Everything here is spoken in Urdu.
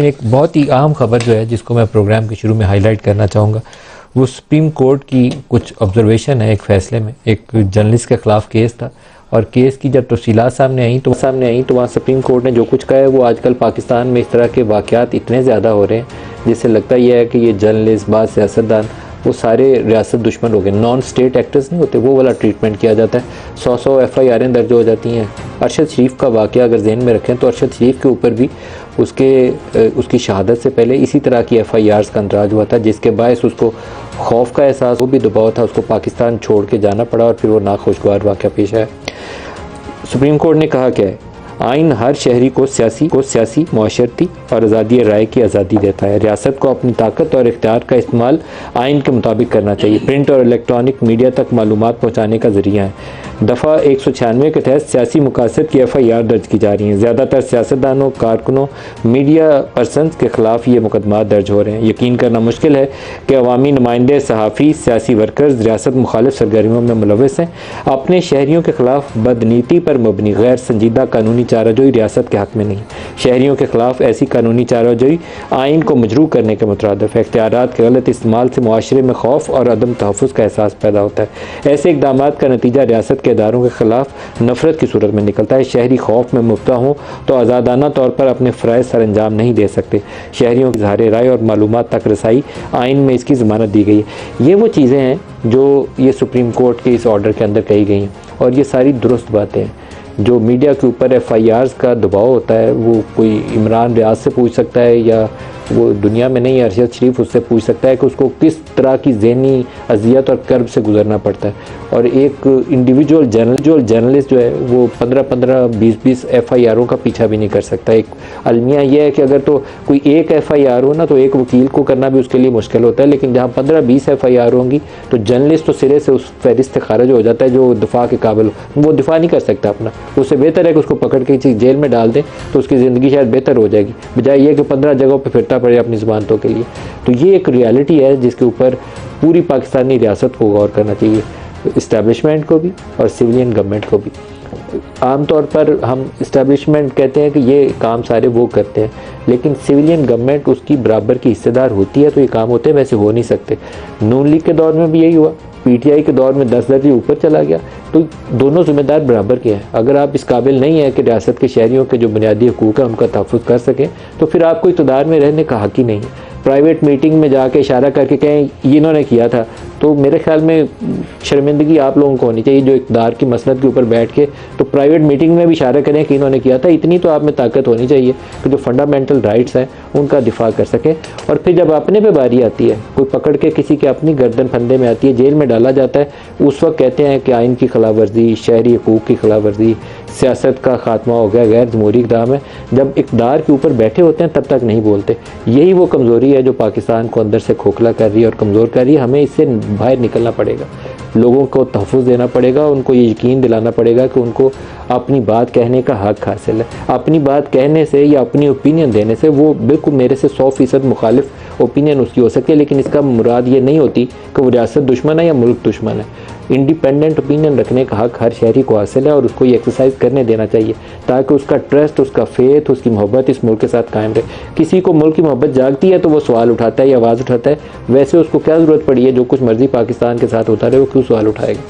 ایک بہت ہی اہم خبر جو ہے جس کو میں پروگرام کے شروع میں ہائی لائٹ کرنا چاہوں گا وہ سپریم کورٹ کی کچھ آبزرویشن ہے ایک فیصلے میں. ایک جرنلسٹ کے خلاف کیس تھا اور کیس کی جب تفصیلات سامنے آئیں تو وہاں سپریم کورٹ نے جو کچھ کہا ہے وہ آج کل پاکستان میں اس طرح کے واقعات اتنے زیادہ ہو رہے ہیں جس سے لگتا یہ ہے کہ یہ جرنلسٹ بعض سیاستدان وہ سارے ریاست دشمن ہو گئے. نان اسٹیٹ ایکٹرز نہیں ہوتے وہ والا ٹریٹمنٹ کیا جاتا ہے. 100 FIR درج ہو جاتی ہیں. ارشد شریف کا واقعہ اگر ذہن میں رکھیں تو ارشد شریف کے اوپر بھی اس کی شہادت سے پہلے اسی طرح کی FIRs کا اندراج ہوا تھا جس کے باعث اس کو خوف کا احساس وہ بھی دباؤ تھا. اس کو پاکستان چھوڑ کے جانا پڑا اور پھر وہ ناخوشگوار واقعہ پیش آیا. سپریم کورٹ نے کہا کہ آئین ہر شہری کو سیاسی معاشرتی اور آزادی رائے کی آزادی دیتا ہے. ریاست کو اپنی طاقت اور اختیار کا استعمال آئین کے مطابق کرنا چاہیے. پرنٹ اور الیکٹرانک میڈیا تک معلومات پہنچانے کا ذریعہ ہے. دفعہ 196 کے تحت سیاسی مقاصد کی FIR درج کی جا رہی ہیں. زیادہ تر سیاستدانوں، کارکنوں، میڈیا پرسنز کے خلاف یہ مقدمات درج ہو رہے ہیں. یقین کرنا مشکل ہے کہ عوامی نمائندے، صحافی، سیاسی ورکرز ریاست مخالف سرگرمیوں میں ملوث ہیں. اپنے شہریوں کے خلاف بدنیتی پر مبنی غیر سنجیدہ قانونی چارہ جوئی ریاست کے حق میں نہیں. شہریوں کے خلاف ایسی قانونی چارہ جوئی آئین کو مجروح کرنے کے مترادف ہے. اختیارات کے غلط استعمال سے معاشرے میں خوف اور عدم تحفظ کا احساس پیدا ہوتا ہے. ایسے اقدامات کا نتیجہ ریاست کے اداروں کے خلاف نفرت کی صورت میں نکلتا ہے. شہری خوف میں مبتلا ہوں تو آزادانہ طور پر اپنے فرائض سر انجام نہیں دے سکتے. شہریوں کی اظہار رائے اور معلومات تک رسائی آئین میں اس کی ضمانت دی گئی ہے. یہ وہ چیزیں ہیں جو یہ سپریم کورٹ کے اس آرڈر کے اندر کہی گئی ہیں اور یہ ساری درست باتیں ہیں. جو میڈیا کے اوپر FIRs کا دباؤ ہوتا ہے وہ کوئی عمران ریاض سے پوچھ سکتا ہے یا وہ دنیا میں نہیں ارشد شریف اس سے پوچھ سکتا ہے کہ اس کو کس طرح کی ذہنی اذیت اور کرب سے گزرنا پڑتا ہے. اور ایک انڈیویجول جرنلسٹ جو ہے وہ 15 20 FIRوں کا پیچھا بھی نہیں کر سکتا. ایک المیہ یہ ہے کہ اگر تو کوئی ایک FIR ہو نا تو ایک وکیل کو کرنا بھی اس کے لیے مشکل ہوتا ہے، لیکن جہاں 15 20 FIR ہوں گی تو جرنلسٹ تو سرے سے اس فہرست سے خارج ہو جاتا ہے جو دفاع کے قابل ہو. وہ دفاع نہیں کر سکتا اپنا. اس سے بہتر ہے کہ اس کو پکڑ کے جیل میں ڈال دیں تو اس کی زندگی شاید بہتر ہو جائے گی، بجائے یہ کہ 15 جگہوں پہ پھرتا پڑے اپنی ضمانتوں کے لیے. تو یہ ایک ریالٹی ہے جس کے اوپر پوری پاکستانی ریاست کو غور کرنا چاہیے، اسٹیبلشمنٹ کو بھی اور سویلین گورنمنٹ کو بھی. عام طور پر ہم اسٹیبلشمنٹ کہتے ہیں کہ یہ کام سارے وہ کرتے ہیں، لیکن سویلین گورنمنٹ اس کی برابر کی حصے دار ہوتی ہے تو یہ کام ہوتے ہیں، ویسے ہو نہیں سکتے. نون لیگ کے دور میں بھی یہی ہوا، PTI کے دور میں 10 درجے اوپر چلا گیا. تو دونوں ذمہ دار برابر کے ہیں. اگر آپ اس قابل نہیں ہیں کہ ریاست کے شہریوں کے جو بنیادی حقوق ہیں ان کا تحفظ کر سکیں تو پھر آپ کو اقتدار میں رہنے کا حق ہی نہیں ہے. پرائیویٹ میٹنگ میں جا کے اشارہ کر کے کہیں یہ انہوں نے کیا تھا تو میرے خیال میں شرمندگی آپ لوگوں کو ہونی چاہیے جو اقتدار کی مسند کے اوپر بیٹھ کے تو پرائیویٹ میٹنگ میں بھی اشارہ کریں کہ انہوں نے کیا تھا. اتنی تو آپ میں طاقت ہونی چاہیے کہ جو فنڈامنٹل رائٹس ہیں ان کا دفاع کر سکیں. اور پھر جب اپنے پہ باری آتی ہے، کوئی پکڑ کے کسی کے اپنی گردن پھندے میں آتی ہے، جیل میں ڈالا جاتا ہے، اس وقت کہتے ہیں کہ آئین کی خلاف ورزی، شہری حقوق کی خلاف ورزی، سیاست کا خاتمہ ہو گیا، غیر جمہوری اقدام ہے. جب اقتدار کے اوپر بیٹھے ہوتے ہیں تب تک نہیں بولتے. یہی وہ کمزوری ہے جو پاکستان کو اندر سے کھوکھلا کر رہی ہے اور کمزور کر رہی ہے. ہمیں اس سے باہر نکلنا پڑے گا، لوگوں کو تحفظ دینا پڑے گا، ان کو یہ یقین دلانا پڑے گا کہ ان کو اپنی بات کہنے کا حق حاصل ہے. اپنی بات کہنے سے یا اپنی اوپینین دینے سے وہ بالکل میرے سے 100% مخالف اوپینین اس کی ہو سکتی ہے، لیکن اس کا مراد یہ نہیں ہوتی کہ وہ ریاست دشمن ہے یا ملک دشمن ہے. انڈیپینڈنٹ اوپینین رکھنے کا حق ہر شہری کو حاصل ہے اور اس کو یہ ایکسرسائز کرنے دینا چاہیے تاکہ اس کا ٹرسٹ، اس کا فیتھ، اس کی محبت اس ملک کے ساتھ قائم رہے. کسی کو ملک کی محبت جاگتی ہے تو وہ سوال اٹھاتا ہے یا آواز اٹھاتا ہے، ویسے اس کو کیا ضرورت پڑی ہے جو کچھ مرضی پاکستان کے ساتھ ہوتا رہے وہ کیوں سوال اٹھائے گا.